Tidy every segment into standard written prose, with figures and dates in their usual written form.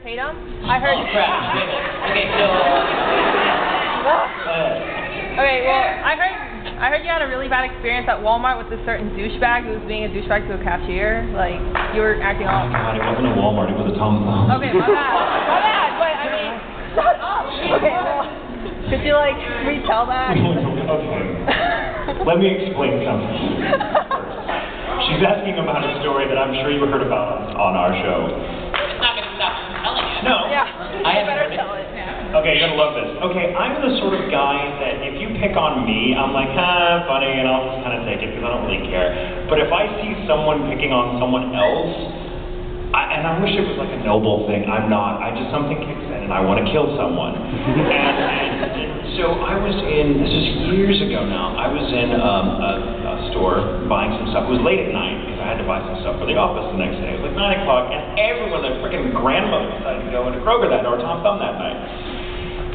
Tatum. I heard. Oh crap! Okay, so. Okay, well, I heard you had a really bad experience at Walmart with a certain douchebag who was being a douchebag to a cashier. Like, you were acting all. Oh God, it wasn't a Walmart, it was a Tom Thumb. Okay, my bad. My bad, but I mean, shut up. Okay, well, could you like retell that? Okay. Let me explain something. She's asking about a story that I'm sure you heard about on our show. It's not gonna stop from telling it. No. Yeah, I you better haven't heard it. tell it. Okay, you're gonna love this. Okay, I'm the sort of guy that if you pick on me, I'm like, funny, and I'll just kind of take it because I don't really care. But if I see someone picking on someone else, and I wish it was like a noble thing, I'm not. Something kicks in and I want to kill someone. and so I was in, this is years ago now, I was in a store buying some stuff. It was late at night because I had to buy some stuff for the office the next day. It was like 9 o'clock and everyone, their freaking grandmother decided to go into Kroger that or Tom Thumb that night.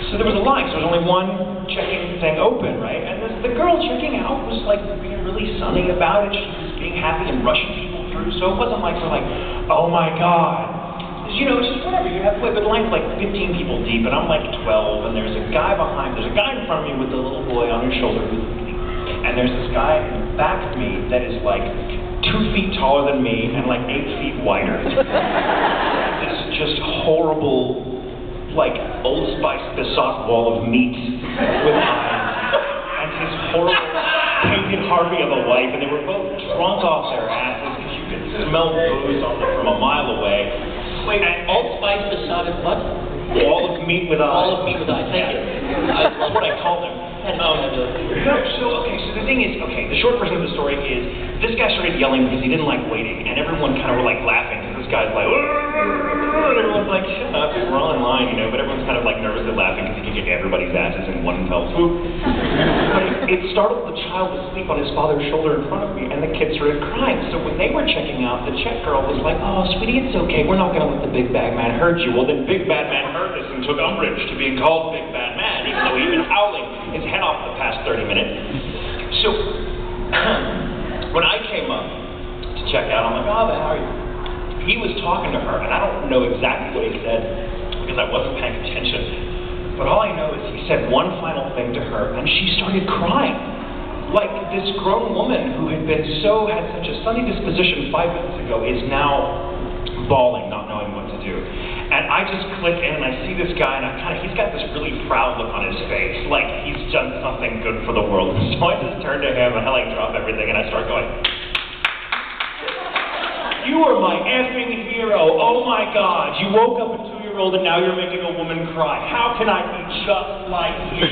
So there was a line, so there was only one checking thing open, right? And the girl checking out was like being really sunny about it. She was being happy and rushing people through. So it wasn't like, we're like, oh my God. You know, it's just whatever, you have to wait, but the line's like 15 people deep, and I'm like 12, and there's a guy there's a guy in front of me with a little boy on his shoulder, and there's this guy in back of me that is like 2 feet taller than me and like 8 feet wider. This just horrible, like Old Spice besought wall of meat with eyes, and his horrible painted Harvey of a wife, and they were both drunk off their asses because you could smell booze on them from a mile away. Wait, Old Spice besotted what? Wall of meat with eyes. Wall of meat with eyes, thank you. That's what I called him. So the thing is, the short version of the story is, this guy started yelling because he didn't like waiting, and everyone kind of were like laughing, because this guy's like, and everyone's like, shut up, we're all in line, you know, but everyone's kind of like nervously laughing because he could get everybody's asses in one fell swoop. But it startled the child asleep on his father's shoulder in front of me, and the kid started crying. So when they were checking out, the check girl was like, oh, sweetie, it's okay, we're not going to let the big bad man hurt you. Well, then Big Bad Man heard this and took umbrage to being called Big Bad Man, even though he'd been howling his head off the past 30 minutes. So when I came up to check out, I'm like, oh, how are you? He was talking to her, and I don't know exactly what he said because I wasn't paying attention. But all I know is he said one final thing to her, and she started crying. Like this grown woman who had such a sunny disposition 5 minutes ago is now bawling, not knowing what to do. And I just click in and I see this guy, and he's got this really proud look on his face, like he's done something good for the world. So I just turn to him and I like drop everything and I start going, you are my effing hero. Oh my God. You woke up a 2-year-old and now you're making a woman cry. How can I be just like you?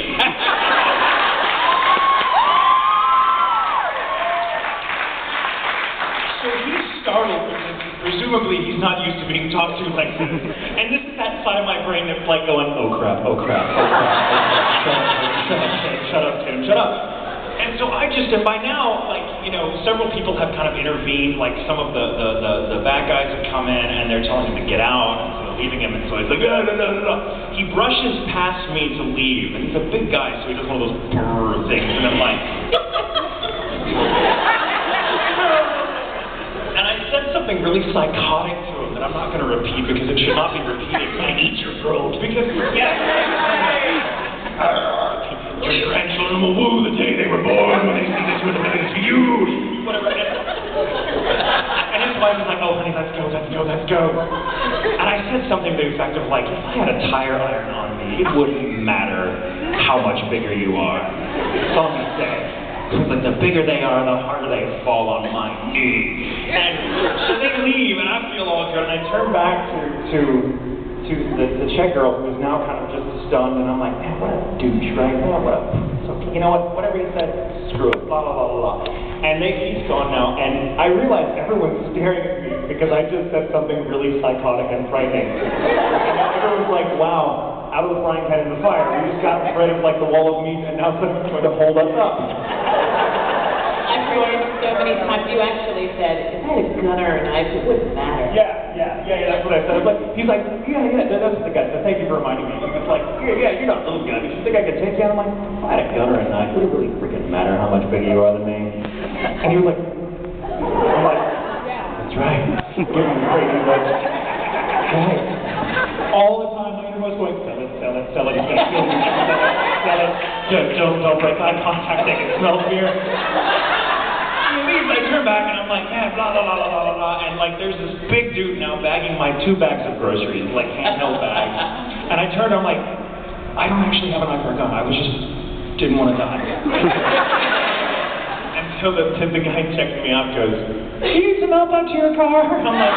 So he's startled because presumably he's not used to being talked to like this. And this is that side of my brain that's like going, oh crap, oh crap, oh crap. Shut up, Tim, shut up. And so and by now, like, you know, several people have kind of intervened, like some of the bad guys have come in and they're telling him to get out, and so they're leaving him, and so he's like, He brushes past me to leave, and he's a big guy, so he does one of those brrr things, and I'm like, and I said something really psychotic to him that I'm not going to repeat because it should not be repeated. I eat your throat, because, your grandchildren will woo the day they were born when they see this with evidence for you. Whatever. And his wife was like, oh, honey, let's go. And I said something to the effect of, like, if I had a tire iron on me, it wouldn't matter how much bigger you are. That's all I'm going to say. Like, the bigger they are, the harder they fall on my knee. And so they leave, and I feel all good, and I turn back to the check girl, who is now kind of just stunned, and I'm like, man, what a douche, right? Man, so, you know what, whatever he said, screw it, blah, blah, blah, blah, blah. And he's gone now, and I realize everyone's staring at me because I just said something really psychotic and frightening. And everyone's like, wow, out of the frying pan in the fire, we just got rid of, like, the wall of meat, and now someone's going to hold us up. I've heard so many times you actually said, if I had a gun or a knife, it wouldn't matter. Yeah, that's what I said. He's like, yeah, that's the guy. So thank you for reminding me. He was like, yeah, you're not a little guy, but you think I could take you? And I'm like, if I had a gun or a knife, would it really freaking matter how much bigger you are than me? And he was like, I'm like, that's right. Give him a crazy look. Right. Don't break eye contact, I can smell fear. He leaves, I turn back and I'm like, man, blah, blah, blah, blah, blah, blah, and like there's this big dude now bagging my 2 bags of groceries, like handheld bags. And I turned, I'm like, I don't actually have a knife or a gun, I was just, didn't want to die. And so the guy checking me out goes, you need some help out to your car? I'm like,